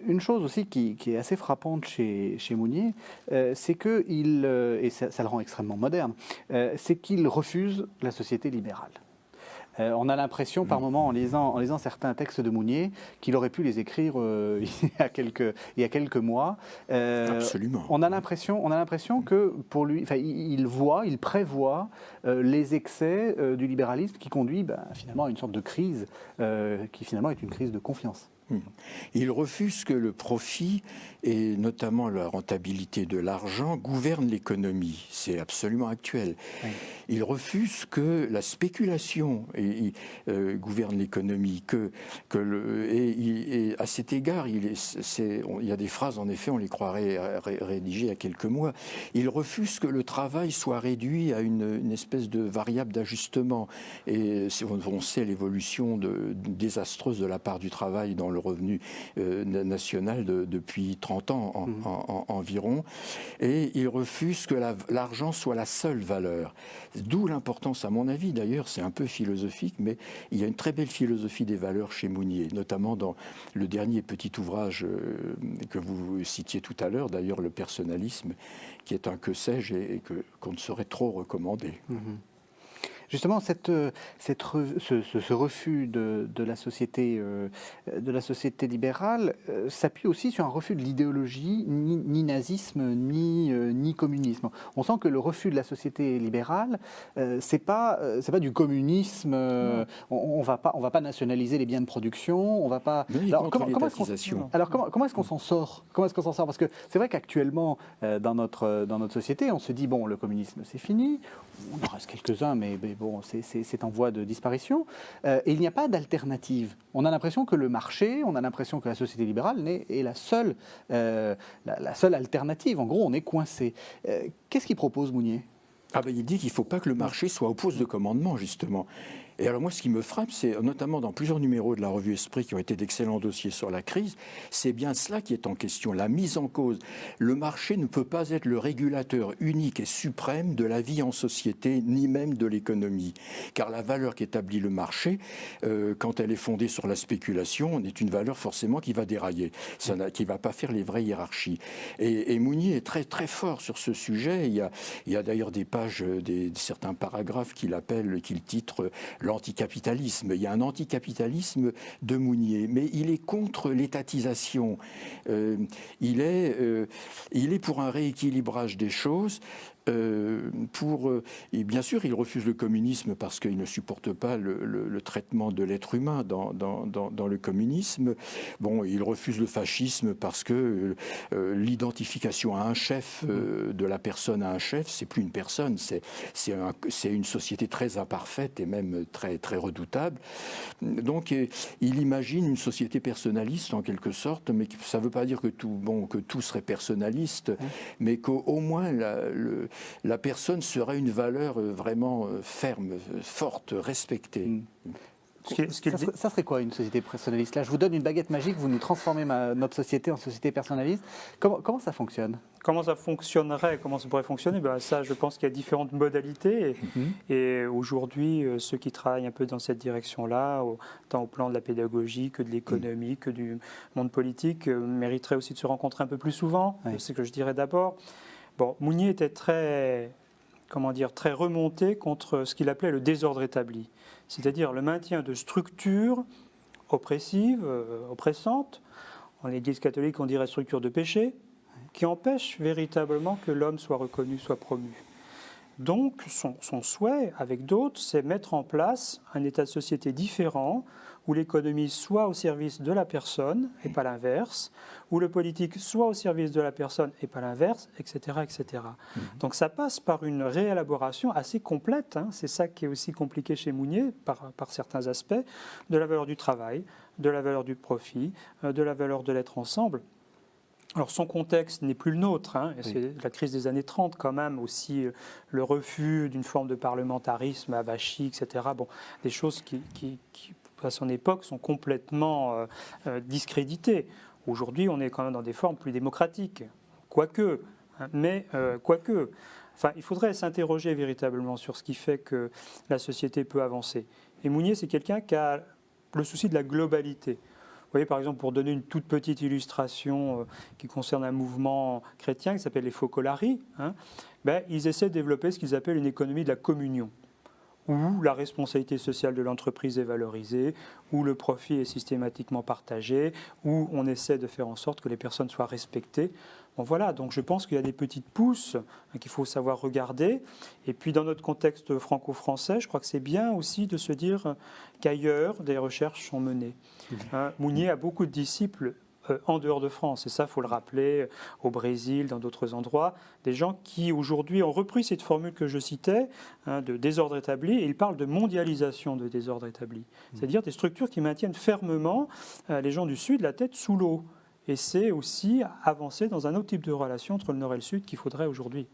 une chose aussi qui est assez frappante chez Mounier, c'est qu'il, et ça le rend extrêmement moderne, c'est qu'il refuse la société libérale. On a l'impression, par moments, en lisant certains textes de Mounier, qu'il aurait pu les écrire il y a quelques mois. Absolument. On a l'impression que pour lui, il prévoit les excès du libéralisme qui conduit finalement à une sorte de crise, qui finalement est une crise de confiance. Il refuse que le profit, et notamment la rentabilité de l'argent, gouverne l'économie. C'est absolument actuel. Oui. Il refuse que la spéculation gouverne l'économie. Et à cet égard, il y a des phrases, en effet, on les croirait rédigées il y a quelques mois. Il refuse que le travail soit réduit à une espèce de variable d'ajustement. Et on sait l'évolution désastreuse de la part du travail dans le revenu national depuis 30 ans environ, et il refuse que l'argent soit la seule valeur. D'où l'importance, à mon avis, d'ailleurs, c'est un peu philosophique, mais il y a une très belle philosophie des valeurs chez Mounier, notamment dans le dernier petit ouvrage que vous citiez tout à l'heure, d'ailleurs, le personnalisme, qui est un que sais-je et qu'on ne saurait trop recommander. Justement, ce refus de la société libérale s'appuie aussi sur un refus de l'idéologie, ni nazisme, ni communisme. On sent que le refus de la société libérale, c'est pas du communisme. On va pas nationaliser les biens de production. On va pas. Alors, comment est-ce qu'on s'en sort? Parce que c'est vrai qu'actuellement, dans notre société, on se dit bon, le communisme c'est fini. On en reste quelques-uns, mais bon, c'est en voie de disparition. Et il n'y a pas d'alternative. On a l'impression que le marché, on a l'impression que la société libérale est la seule alternative. En gros, on est coincé. Qu'est-ce qu'il propose, Mounier ? Il dit qu'il ne faut pas que le marché soit au poste de commandement, justement. Et alors moi, ce qui me frappe, c'est notamment dans plusieurs numéros de la revue Esprit qui ont été d'excellents dossiers sur la crise, c'est bien cela qui est en question, la mise en cause. Le marché ne peut pas être le régulateur unique et suprême de la vie en société, ni même de l'économie. Car la valeur qu'établit le marché, quand elle est fondée sur la spéculation, est une valeur forcément qui va dérailler, qui ne va pas faire les vraies hiérarchies. Et Mounier est très très fort sur ce sujet. Il y a d'ailleurs des pages, certains paragraphes qu'il titre l'anticapitalisme. Il y a un anticapitalisme de Mounier, mais il est contre l'étatisation. Il est pour un rééquilibrage des choses. Et bien sûr, il refuse le communisme parce qu'il ne supporte pas le traitement de l'être humain dans le communisme. Bon, il refuse le fascisme parce que l'identification à un chef, de la personne à un chef, c'est plus une personne, c'est une société très imparfaite et même très, très redoutable. Donc, il imagine une société personnaliste en quelque sorte, mais ça ne veut pas dire que tout serait personnaliste, mais qu'au moins la personne serait une valeur vraiment ferme, forte, respectée. Ça serait quoi une société personnaliste? Là, je vous donne une baguette magique, vous nous transformez notre société en société personnaliste. Comment ça fonctionne? Comment ça fonctionnerait? Comment ça pourrait fonctionner? Ça, je pense qu'il y a différentes modalités. Et aujourd'hui, ceux qui travaillent un peu dans cette direction-là, tant au plan de la pédagogie que de l'économie, que du monde politique, mériteraient aussi de se rencontrer un peu plus souvent. C'est ce que je dirais d'abord. Mounier était très remonté contre ce qu'il appelait le désordre établi, c'est-à-dire le maintien de structures oppressives, oppressantes, en l'Église catholique on dirait structures de péché, qui empêchent véritablement que l'homme soit reconnu, soit promu. Donc son souhait, avec d'autres, c'est mettre en place un état de société différent, où l'économie soit au service de la personne et pas l'inverse, où le politique soit au service de la personne et pas l'inverse, etc. etc. Donc ça passe par une réélaboration assez complète, c'est ça qui est aussi compliqué chez Mounier, par certains aspects, de la valeur du travail, de la valeur du profit, de la valeur de l'être ensemble. Alors son contexte n'est plus le nôtre, c'est la crise des années 30 quand même, aussi le refus d'une forme de parlementarisme avachi, etc. Des choses qui à son époque sont complètement discréditées. Aujourd'hui, on est quand même dans des formes plus démocratiques, quoique. Il faudrait s'interroger véritablement sur ce qui fait que la société peut avancer. Et Mounier, c'est quelqu'un qui a le souci de la globalité. voyez, par exemple, pour donner une toute petite illustration qui concerne un mouvement chrétien qui s'appelle les Focolari, hein, ils essaient de développer ce qu'ils appellent une économie de la communion, où la responsabilité sociale de l'entreprise est valorisée, où le profit est systématiquement partagé, où on essaie de faire en sorte que les personnes soient respectées. Bon, voilà, donc je pense qu'il y a des petites pousses qu'il faut savoir regarder. Et puis dans notre contexte franco-français, je crois que c'est bien aussi de se dire qu'ailleurs, des recherches sont menées. Mounier a beaucoup de disciples en dehors de France, et ça, il faut le rappeler, au Brésil, dans d'autres endroits, des gens qui aujourd'hui ont repris cette formule que je citais, de désordre établi, et ils parlent de mondialisation de désordre établi, c'est-à-dire des structures qui maintiennent fermement les gens du Sud la tête sous l'eau. Et c'est aussi avancer dans un autre type de relation entre le Nord et le Sud qu'il faudrait aujourd'hui.